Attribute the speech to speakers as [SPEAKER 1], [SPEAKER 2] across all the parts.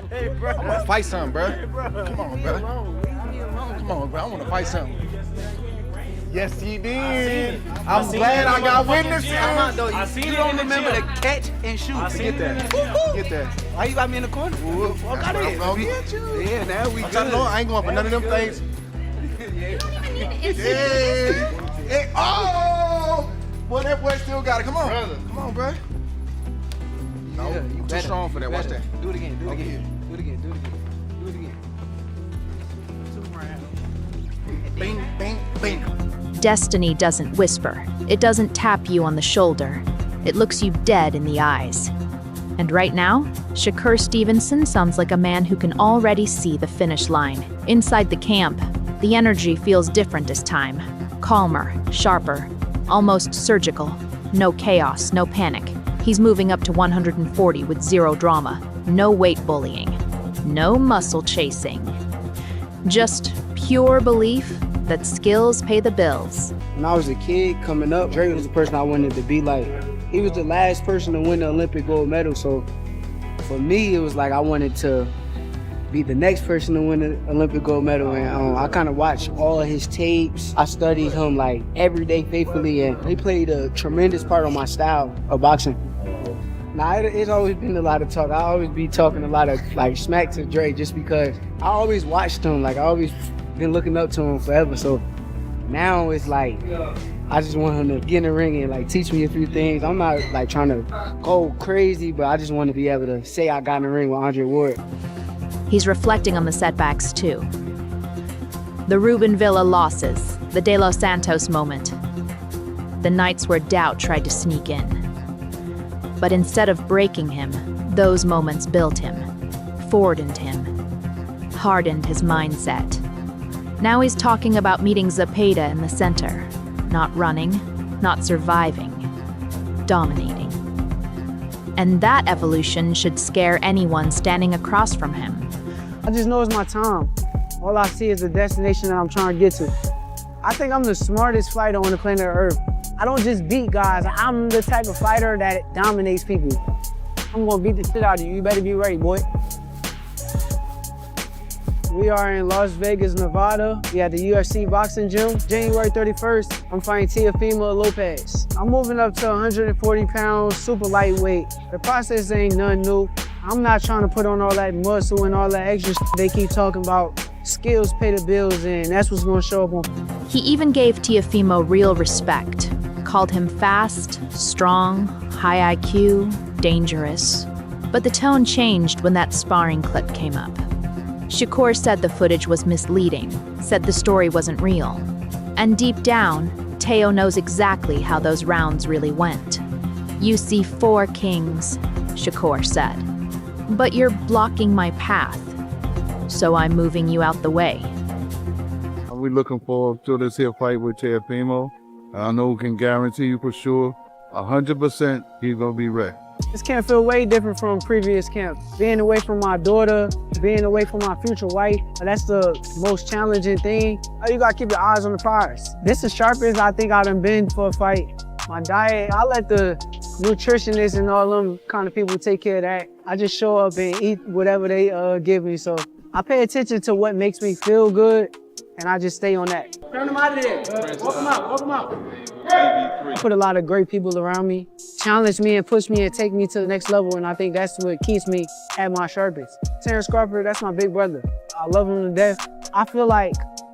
[SPEAKER 1] Hey, bro.
[SPEAKER 2] I want to fight something, bro.
[SPEAKER 1] Hey, bro.
[SPEAKER 2] Come on, bro. Come on, bro. I want to fight something. Yes, he did. I'm glad I got witnesses.
[SPEAKER 1] I seen
[SPEAKER 3] You
[SPEAKER 1] it
[SPEAKER 3] don't
[SPEAKER 1] in the
[SPEAKER 3] remember
[SPEAKER 1] gym.
[SPEAKER 3] the catch and shoot.
[SPEAKER 1] seen
[SPEAKER 3] Forget
[SPEAKER 1] it in
[SPEAKER 3] that.
[SPEAKER 2] Get that.
[SPEAKER 3] Why you got me in the corner?
[SPEAKER 2] Fuck out of here. I'm gonna get you.
[SPEAKER 3] Yeah, now we
[SPEAKER 2] I'm
[SPEAKER 3] good.
[SPEAKER 2] trying to know I ain't going for none of them things. Yeah. Hey, oh! Boy, that boy still got it. Come on.
[SPEAKER 1] Brother.
[SPEAKER 2] Come on, bro. No,
[SPEAKER 3] Yeah,
[SPEAKER 2] you too
[SPEAKER 3] better.
[SPEAKER 2] strong for that. Watch
[SPEAKER 3] Better.
[SPEAKER 2] that.
[SPEAKER 3] Do it again. Do it
[SPEAKER 2] Okay.
[SPEAKER 3] again. Do it again. Do it again. Do it again.
[SPEAKER 2] Bing, bing, bing.
[SPEAKER 4] Destiny doesn't whisper. It doesn't tap you on the shoulder. It looks you dead in the eyes. And right now, Shakur Stevenson sounds like a man who can already see the finish line. Inside the camp, the energy feels different this time. Calmer, sharper, almost surgical. No chaos, no panic. He's moving up to 140 with zero drama. No weight bullying. No muscle chasing. Just pure belief that skills pay the bills.
[SPEAKER 5] When I was a kid coming up, Drake was the person I wanted to be like. He was the last person to win the Olympic gold medal, so for me, it was like I wanted to be the next person to win the Olympic gold medal, and I kind of watched all of his tapes. I studied him like every day faithfully, and he played a tremendous part on my style of boxing. Now, it's always been a lot of talk. I always be talking a lot of like smack to Drake just because I always watched him, like I always been looking up to him forever, so now it's like I just want him to get in the ring and like teach me a few things. I'm not like trying to go crazy, but I just want to be able to say I got in the ring with Andre Ward.
[SPEAKER 4] He's reflecting on the setbacks too. The Rubin Villa losses, the De Los Santos moment, the nights where doubt tried to sneak in. But instead of breaking him, those moments built him, forwarded him, hardened his mindset. Now he's talking about meeting Zepeda in the center, not running, not surviving, dominating. And that evolution should scare anyone standing across from him.
[SPEAKER 5] I just know it's my time. All I see is the destination that I'm trying to get to. I think I'm the smartest fighter on the planet Earth. I don't just beat guys. I'm the type of fighter that dominates people. I'm gonna beat the shit out of you. You better be ready, boy. We are in Las Vegas, Nevada. We at the UFC boxing gym. January 31st, I'm fighting Teofimo Lopez. I'm moving up to 140 pounds, super lightweight. The process ain't nothing new. I'm not trying to put on all that muscle and all that extra shit they keep talking about. Skills pay the bills, and that's what's gonna show up on.
[SPEAKER 4] He even gave Teofimo real respect, called him fast, strong, high IQ, dangerous. But the tone changed when that sparring clip came up. Shakur said the footage was misleading, said the story wasn't real. And deep down, Teo knows exactly how those rounds really went. You see 4 kings, Shakur said. But you're blocking my path, so I'm moving you out the way.
[SPEAKER 6] We're looking forward to this here fight with Teofimo. I know we can guarantee you for sure, 100% he's gonna be ready.
[SPEAKER 5] This camp feel way different from previous camps. Being away from my daughter, being away from my future wife, that's the most challenging thing. You gotta keep your eyes on the prize. This is sharpest I think I done been for a fight. My diet, I let the nutritionists and all them kind of people take care of that. I just show up and eat whatever they give me. So I pay attention to what makes me feel good, and I just stay on that. Turn them out of there. Walk them out, walk them out. I put a lot of great people around me, challenge me and push me and take me to the next level, and I think that's what keeps me at my sharpest. Terrence Crawford, that's my big brother. I love him to death. I feel like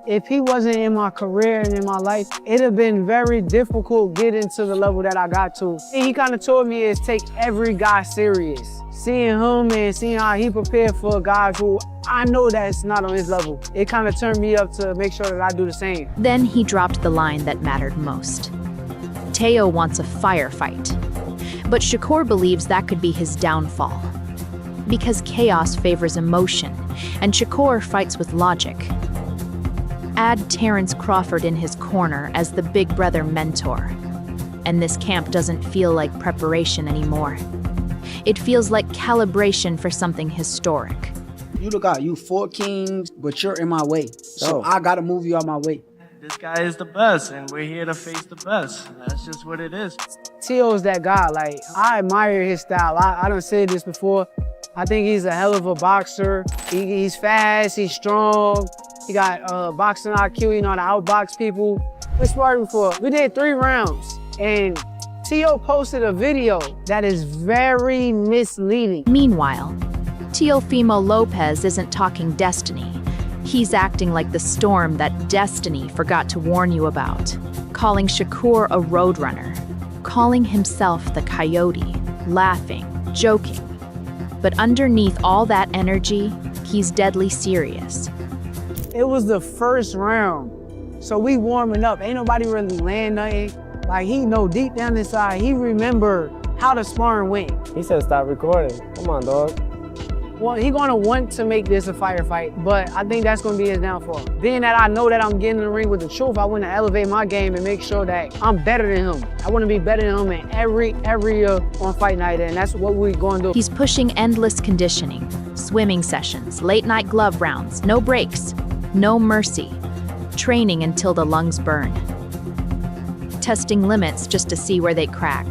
[SPEAKER 5] if he wasn't in my career and in my life, it'd have been very difficult getting to the level that I got to. He kind of told me is take every guy serious. Seeing him and seeing how he prepared for guys who I know that's not on his level, it kind of turned me up to make sure that I do the same.
[SPEAKER 4] Then he dropped the line that mattered most. Teo wants a firefight, but Shakur believes that could be his downfall. Because chaos favors emotion, and Shakur fights with logic. Add Terrence Crawford in his corner as the big brother mentor, and this camp doesn't feel like preparation anymore. It feels like calibration for something historic.
[SPEAKER 5] You look out, you 4 kings, but you're in my way. So I gotta move you out my way.
[SPEAKER 1] This guy is the best, and we're here to face the best. That's just what it is.
[SPEAKER 5] Teo's that guy. Like, I admire his style. I done said this before. I think he's a hell of a boxer. He's fast, he's strong. He got boxing IQ, you know how to outbox people. We sparred before. We did 3 rounds, and Teo posted a video that is very misleading.
[SPEAKER 4] Meanwhile, Teofimo Lopez isn't talking destiny. He's acting like the storm that destiny forgot to warn you about, calling Shakur a roadrunner, calling himself the coyote, laughing, joking. But underneath all that energy, he's deadly serious.
[SPEAKER 5] It was the first round, so we warming up. Ain't nobody really land nothing. Like, he know deep down inside, he remember how the sparring went.
[SPEAKER 7] He said stop recording. Come on, dog.
[SPEAKER 5] Well, he gonna want to make this a firefight, but I think that's gonna be his downfall. Being that I know that I'm getting in the ring with the truth, I wanna elevate my game and make sure that I'm better than him. I wanna be better than him in every area on fight night, and that's what we're gonna do.
[SPEAKER 4] He's pushing endless conditioning, swimming sessions, late-night glove rounds, no breaks, no mercy, training until the lungs burn. Testing limits just to see where they crack.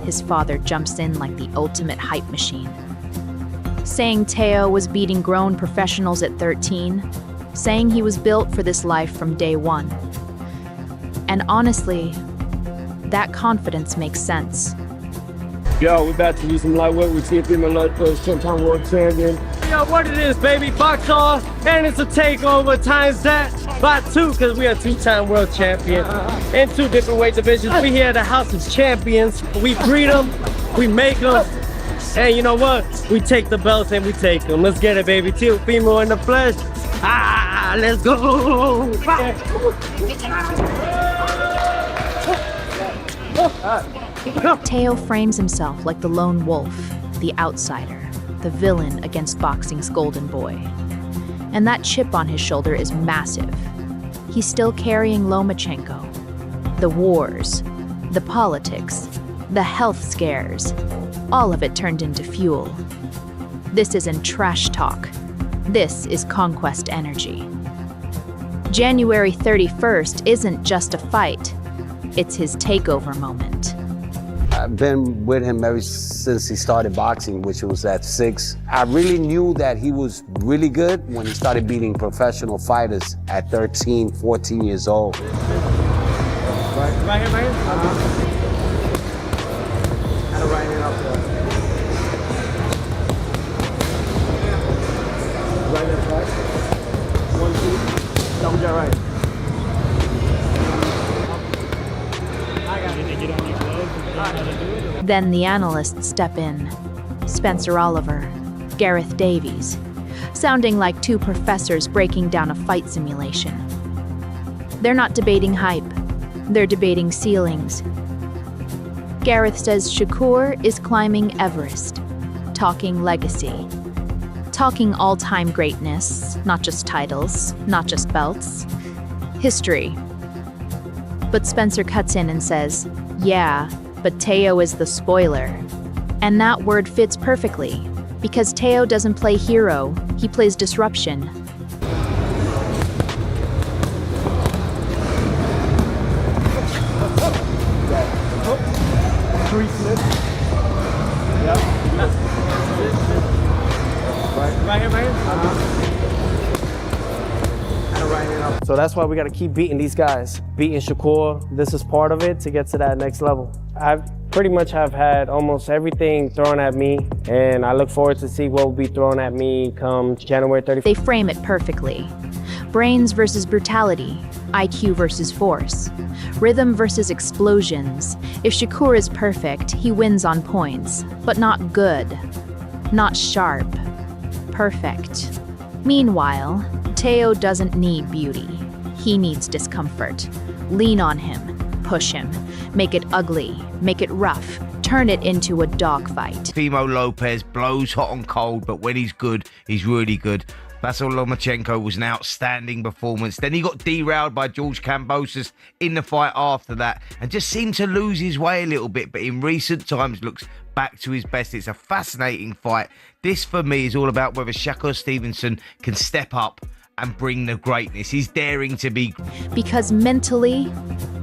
[SPEAKER 4] His father jumps in like the ultimate hype machine. Saying Teo was beating grown professionals at 13, saying he was built for this life from day one. And honestly, that confidence makes sense.
[SPEAKER 7] Yo, we're about to do some light work with Teofimo Lopez, sometime world champion. Yo, what it is, baby, box off, and it's a takeover times that by 2, because we are 2-time world champion in 2 different weight divisions. We here at the House of Champions. We breed them, we make them, and you know what? We take the belts and we take them. Let's get it, baby. Teofimo in the flesh. Let's go.
[SPEAKER 4] Teo frames himself like the lone wolf, the outsider, the villain against boxing's golden boy. And that chip on his shoulder is massive. He's still carrying Lomachenko. The wars, the politics, the health scares, all of it turned into fuel. This isn't trash talk. This is conquest energy. January 31st isn't just a fight. It's his takeover moment.
[SPEAKER 8] I've been with him ever since he started boxing, which was at 6. I really knew that he was really good when he started beating professional fighters at 13, 14 years old.
[SPEAKER 7] Right here, right here. Had to right hand up there. Right hand, right. 1, 2. Double jab right.
[SPEAKER 4] Then the analysts step in. Spencer Oliver, Gareth Davies, sounding like 2 professors breaking down a fight simulation. They're not debating hype, they're debating ceilings. Gareth says Shakur is climbing Everest, talking legacy, talking all-time greatness, not just titles, not just belts, history. But Spencer cuts in and says, yeah, but Teo is the spoiler. And that word fits perfectly, because Teo doesn't play hero, he plays disruption.
[SPEAKER 7] Right here, right here. So that's why we got to keep beating these guys. Beating Shakur, this is part of it to get to that next level. I pretty much have had almost everything thrown at me, and I look forward to see what will be thrown at me come January 31st.
[SPEAKER 4] They frame it perfectly. Brains versus brutality, IQ versus force, rhythm versus explosions. If Shakur is perfect, he wins on points, but not good, not sharp, perfect. Meanwhile, Teo doesn't need beauty. He needs discomfort. Lean on him, push him, make it ugly, make it rough, turn it into a dogfight.
[SPEAKER 9] Teofimo Lopez blows hot and cold, but when he's good, he's really good. Vasyl Lomachenko was an outstanding performance. Then he got derailed by George Kambosos in the fight after that and just seemed to lose his way a little bit, but in recent times looks back to his best. It's a fascinating fight. This, for me, is all about whether Shakur Stevenson can step up and bring the greatness. He's daring to be.
[SPEAKER 4] Because mentally,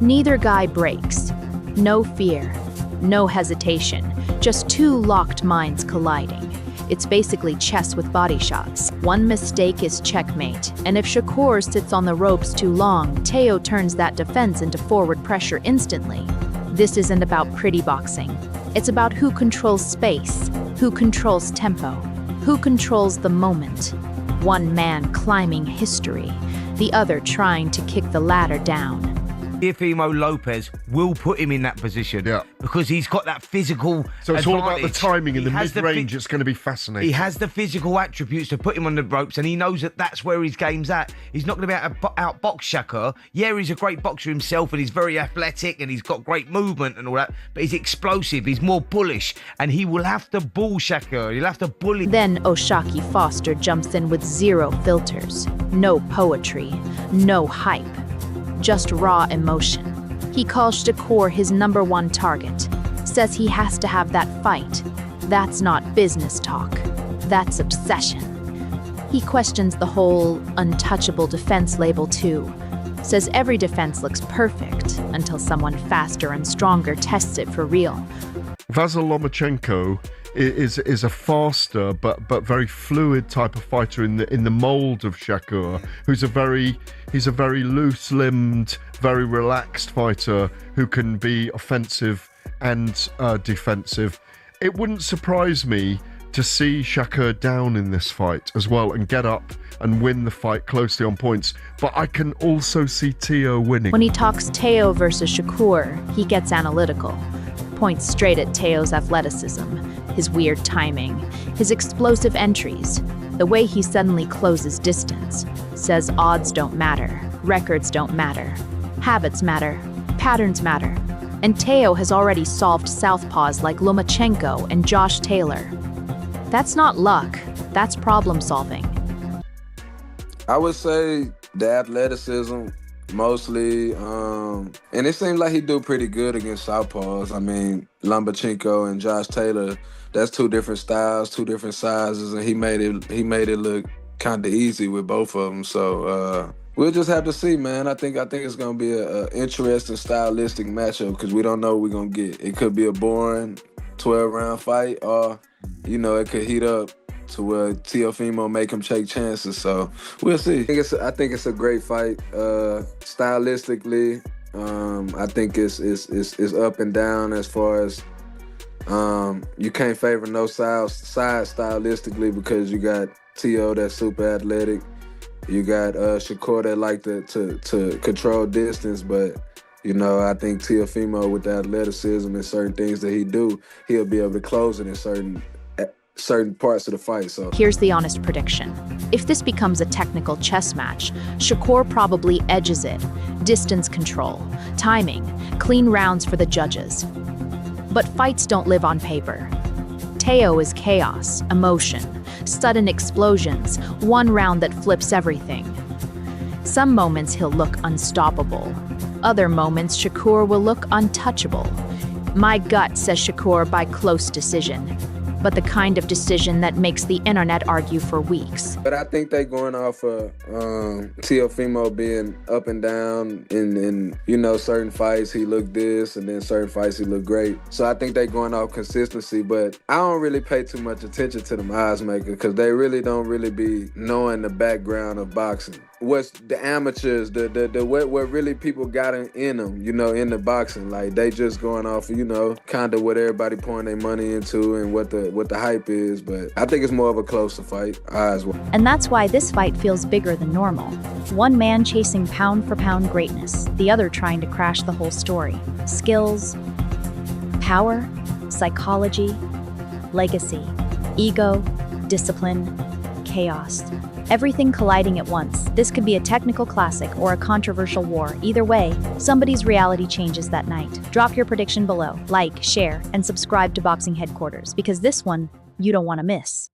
[SPEAKER 4] neither guy breaks. No fear, no hesitation, just 2 locked minds colliding. It's basically chess with body shots. One mistake is checkmate, and if Shakur sits on the ropes too long, Teo turns that defense into forward pressure instantly. This isn't about pretty boxing. It's about who controls space, who controls tempo, who controls the moment. One man climbing history, the other trying to kick the ladder down.
[SPEAKER 9] Teofimo Lopez will put him in that position because he's got that physical
[SPEAKER 10] So it's all about the
[SPEAKER 9] advantage.
[SPEAKER 10] timing in
[SPEAKER 9] He
[SPEAKER 10] the
[SPEAKER 9] has
[SPEAKER 10] mid-range. It's going to be fascinating.
[SPEAKER 9] He has the physical attributes to put him on the ropes, and he knows that that's where his game's at. He's not going to be able to outbox Shakur. Yeah, he's a great boxer himself, and he's very athletic, and he's got great movement and all that, but he's explosive, he's more bullish, and he will have to bull Shakur. He'll have to bully.
[SPEAKER 4] Then Oshaki Foster jumps in with zero filters, no poetry, no hype, just raw emotion. He calls Shakur his #1 target, says he has to have that fight. That's not business talk, that's obsession. He questions the whole untouchable defense label too, says every defense looks perfect until someone faster and stronger tests it for real.
[SPEAKER 10] Vasyl Lomachenko is a faster but very fluid type of fighter in the mold of Shakur, he's a very loose-limbed, very relaxed fighter who can be offensive and defensive. It wouldn't surprise me to see Shakur down in this fight as well and get up and win the fight closely on points, but I can also see Teo winning.
[SPEAKER 4] When he talks Teo versus Shakur, he gets analytical, points straight at Teo's athleticism, his weird timing, his explosive entries, the way he suddenly closes distance, says odds don't matter, records don't matter, habits matter, patterns matter. And Teo has already solved southpaws like Lomachenko and Josh Taylor. That's not luck, that's problem solving.
[SPEAKER 11] I would say the athleticism mostly, and it seems like he do pretty good against southpaws. I mean, Lomachenko and Josh Taylor, that's two different styles, two different sizes, and he made it look kind of easy with both of them. So we'll just have to see, man. I think it's gonna be a interesting stylistic matchup because we don't know what we're gonna get. It could be a boring 12-round fight, or it could heat up to where Teofimo make him take chances. So we'll see. I think it's a great fight. Stylistically, I think it's up and down as far as you can't favor no side stylistically because you got Teo that's super athletic. You got Shakur that like to control distance, but I think Teofimo with the athleticism and certain things that he'll be able to close it in certain parts of the fight. So
[SPEAKER 4] here's the honest prediction. If this becomes a technical chess match, Shakur probably edges it. Distance control, timing, clean rounds for the judges. But fights don't live on paper. Teo is chaos, emotion, sudden explosions, one round that flips everything. Some moments he'll look unstoppable. Other moments Shakur will look untouchable. My gut says Shakur by close decision, but the kind of decision that makes the internet argue for weeks.
[SPEAKER 11] But I think they going off of Teofimo being up and down in certain fights he looked this, and then certain fights he looked great. So I think they going off consistency, but I don't really pay too much attention to them odds makers because they really don't really be knowing the background of boxing. What's the amateurs, what really people got in them, in the boxing. Like they just going off, kind of what everybody pouring their money into and what the hype is. But I think it's more of a closer fight, odds.
[SPEAKER 4] And that's why this fight feels bigger than normal. One man chasing pound for pound greatness, the other trying to crash the whole story. Skills, power, psychology, legacy, ego, discipline, chaos. Everything colliding at once. This could be a technical classic or a controversial war. Either way, somebody's reality changes that night. Drop your prediction below. Like, share, and subscribe to Boxing Headquarters because this one, you don't want to miss.